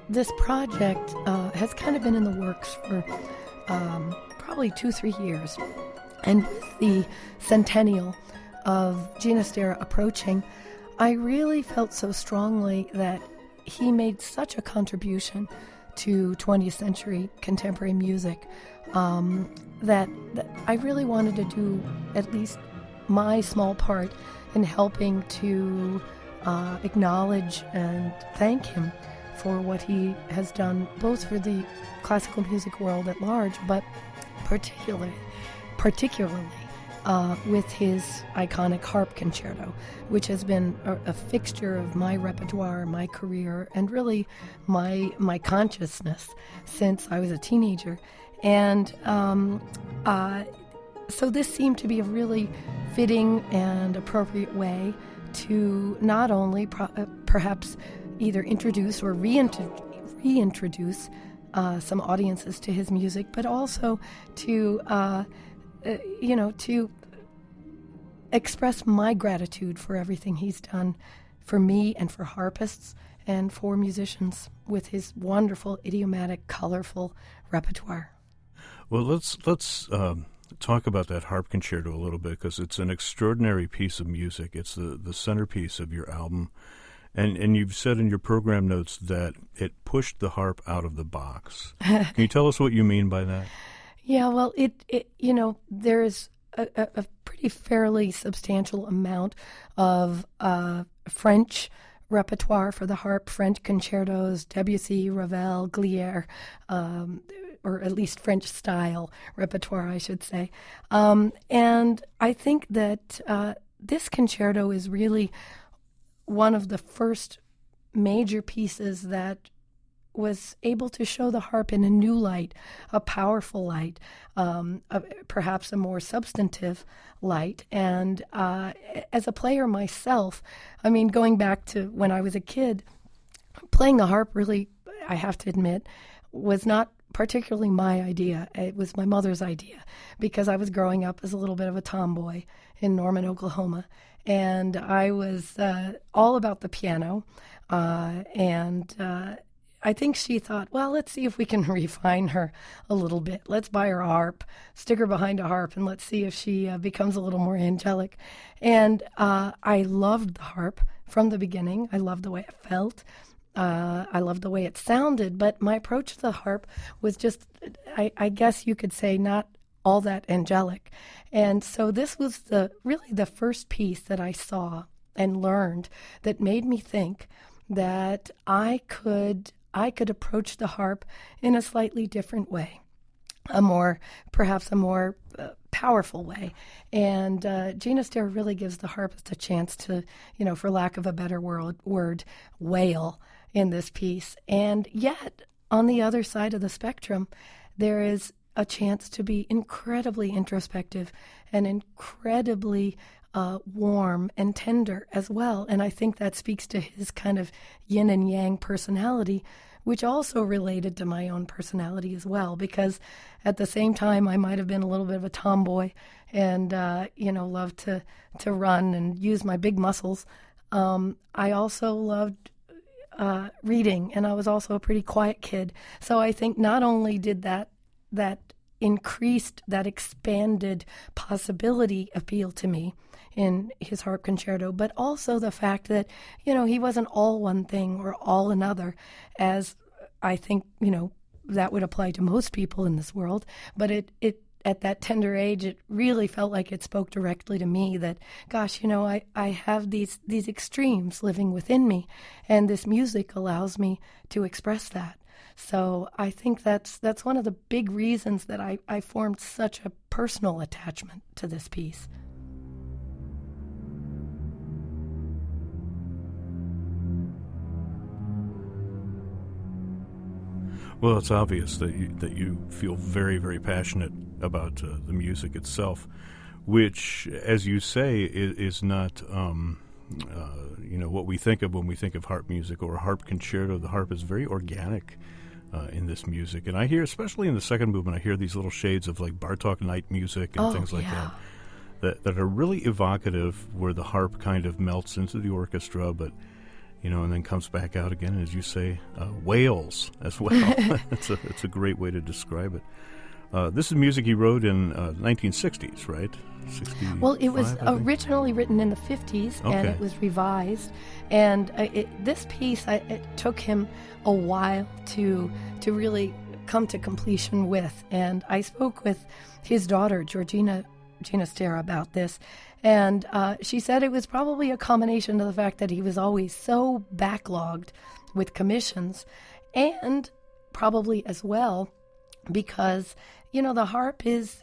this project has kind of been in the works for probably 2-3 years. And with the centennial of Ginastera approaching, I really felt so strongly that he made such a contribution to 20th century contemporary music that I really wanted to do at least my small part in helping to acknowledge and thank him for what he has done, both for the classical music world at large, but particularly with his iconic harp concerto, which has been a fixture of my repertoire, my career, and really my consciousness since I was a teenager. And so this seemed to be a really fitting and appropriate way to not only perhaps either introduce or reintroduce some audiences to his music, but also to to express my gratitude for everything he's done for me and for harpists and for musicians with his wonderful, idiomatic, colorful repertoire. Well, let's talk about that harp concerto a little bit, because it's an extraordinary piece of music. It's the centerpiece of your album. And you've said in your program notes that it pushed the harp out of the box. Can you tell us what you mean by that? Yeah, well, there is a pretty fairly substantial amount of French repertoire for the harp, French concertos, Debussy, Ravel, Glière, or at least French style repertoire, I should say. And I think that this concerto is really one of the first major pieces that was able to show the harp in a new light, a powerful light, perhaps a more substantive light. And as a player myself, I mean, going back to when I was a kid, playing the harp really, I have to admit, was not particularly my idea. It was my mother's idea, because I was growing up as a little bit of a tomboy in Norman, Oklahoma. And I was all about the piano, and I think she thought, well, let's see if we can refine her a little bit. Let's buy her a harp, stick her behind a harp, and let's see if she becomes a little more angelic. And I loved the harp from the beginning. I loved the way it felt. I loved the way it sounded. But my approach to the harp was just, I guess you could say, not all that angelic. And so this was really the first piece that I saw and learned that made me think that I could approach the harp in a slightly different way, perhaps a more powerful way. And Ginastera really gives the harpist a chance to, for lack of a better word, wail in this piece. And yet, on the other side of the spectrum, there is a chance to be incredibly introspective and incredibly warm and tender as well. And I think that speaks to his kind of yin and yang personality, which also related to my own personality as well, because at the same time I might have been a little bit of a tomboy and, loved to run and use my big muscles. I also loved reading, and I was also a pretty quiet kid. So I think not only did that increased, that expanded possibility appeal to me in his harp concerto, but also the fact that, he wasn't all one thing or all another, as I think, that would apply to most people in this world. But it at that tender age, it really felt like it spoke directly to me that, gosh, I have these extremes living within me, and this music allows me to express that. So I think that's one of the big reasons that I formed such a personal attachment to this piece. Well, it's obvious that you feel very, very passionate about the music itself, which, as you say, is not what we think of when we think of harp music or a harp concerto. The harp is very organic in this music, and I hear, especially in the second movement, I hear these little shades of like Bartók night music and things like that are really evocative, where the harp kind of melts into the orchestra, but and then comes back out again, as you say, wails as well. It's a great way to describe it. This is music he wrote in 1960s, right? 65, well, it was originally written in the 50s, okay. and it was revised. And this piece, it took him a while to really come to completion with. And I spoke with his daughter, Georgina Ginastera, about this. And she said it was probably a combination of the fact that he was always so backlogged with commissions, and probably as well because, the harp is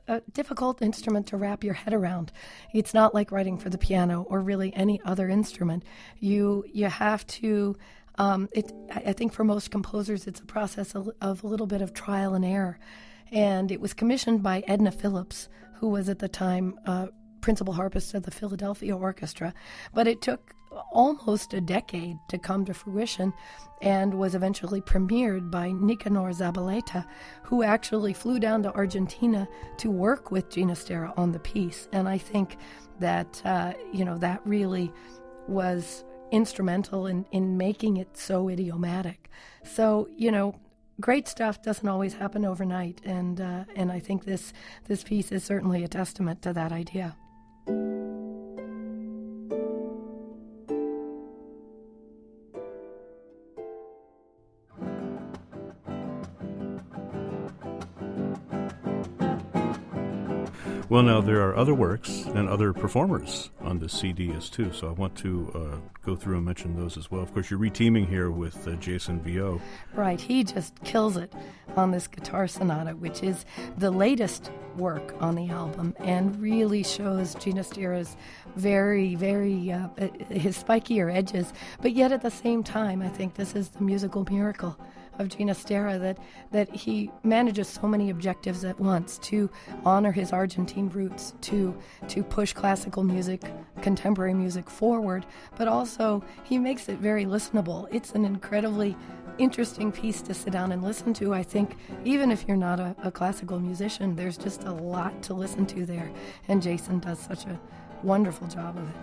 a difficult instrument to wrap your head around. It's not like writing for the piano or really any other instrument. You have to, I think for most composers it's a process of a little bit of trial and error. And it was commissioned by Edna Phillips, who was at the time principal harpist of the Philadelphia Orchestra. But it took almost a decade to come to fruition, and was eventually premiered by Nicanor Zabaleta, who actually flew down to Argentina to work with Ginastera on the piece. And I think that, that really was instrumental in making it so idiomatic. So, great stuff doesn't always happen overnight, and I think this piece is certainly a testament to that idea. Well, now, there are other works and other performers on the CD as too, so I want to go through and mention those as well. Of course, you're reteaming here with Jason Vieaux. Right, he just kills it on this guitar sonata, which is the latest work on the album and really shows Ginastera's very, very, his spikier edges. But yet at the same time, I think this is the musical miracle of Ginastera, that he manages so many objectives at once: to honor his Argentine roots, to push classical music, contemporary music forward, but also he makes it very listenable. It's an incredibly interesting piece to sit down and listen to. I think even if you're not a classical musician, there's just a lot to listen to there, and Jason does such a wonderful job of it.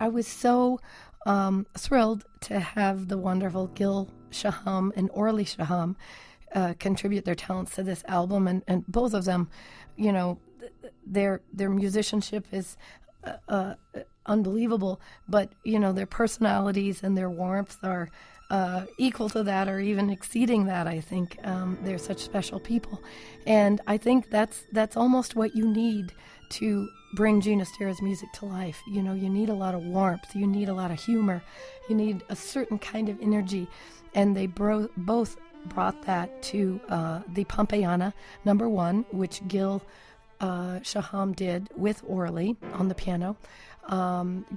I was so thrilled to have the wonderful Gil Shaham and Orli Shaham contribute their talents to this album, and both of them, their musicianship is unbelievable, but their personalities and their warmth are equal to that, or even exceeding that. I think they're such special people, and I think that's almost what you need to bring Ginastera's music to life. You need a lot of warmth, you need a lot of humor, you need a certain kind of energy, and they both brought that to the Pompeiana number 1, which Gil Shaham did with Orli on the piano.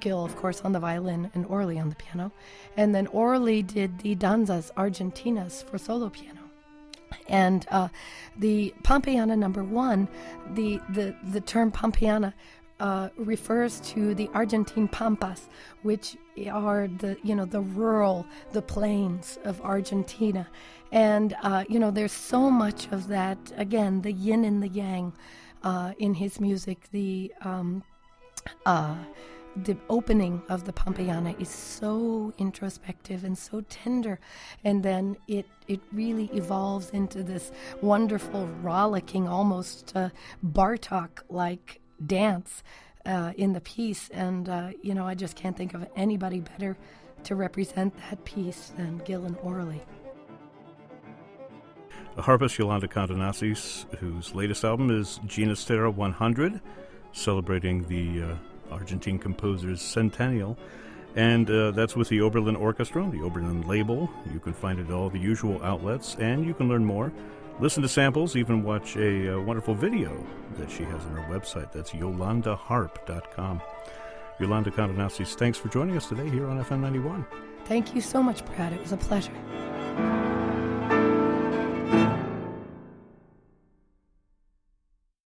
Gil, of course, on the violin, and Orli on the piano. And then Orli did the Danzas Argentinas for solo piano. And the Pompeiana number 1, the term Pompeiana refers to the Argentine pampas, which are the rural, the plains of Argentina. And there's so much of that, again, the yin and the yang in his music. The opening of the Pompeiana is so introspective and so tender, and then it really evolves into this wonderful, rollicking, almost Bartok-like dance in the piece. And I just can't think of anybody better to represent that piece than Gil and Orli. Harpist Yolanda Kondonassis, whose latest album is Ginastera 100, celebrating the Argentine composer's centennial. And that's with the Oberlin Orchestra, the Oberlin label. You can find it at all the usual outlets, and you can learn more, listen to samples, even watch a wonderful video that she has on her website. That's yolandaharp.com. Yolanda Kondonassis, thanks for joining us today here on FM 91. Thank you so much, Brad. It was a pleasure.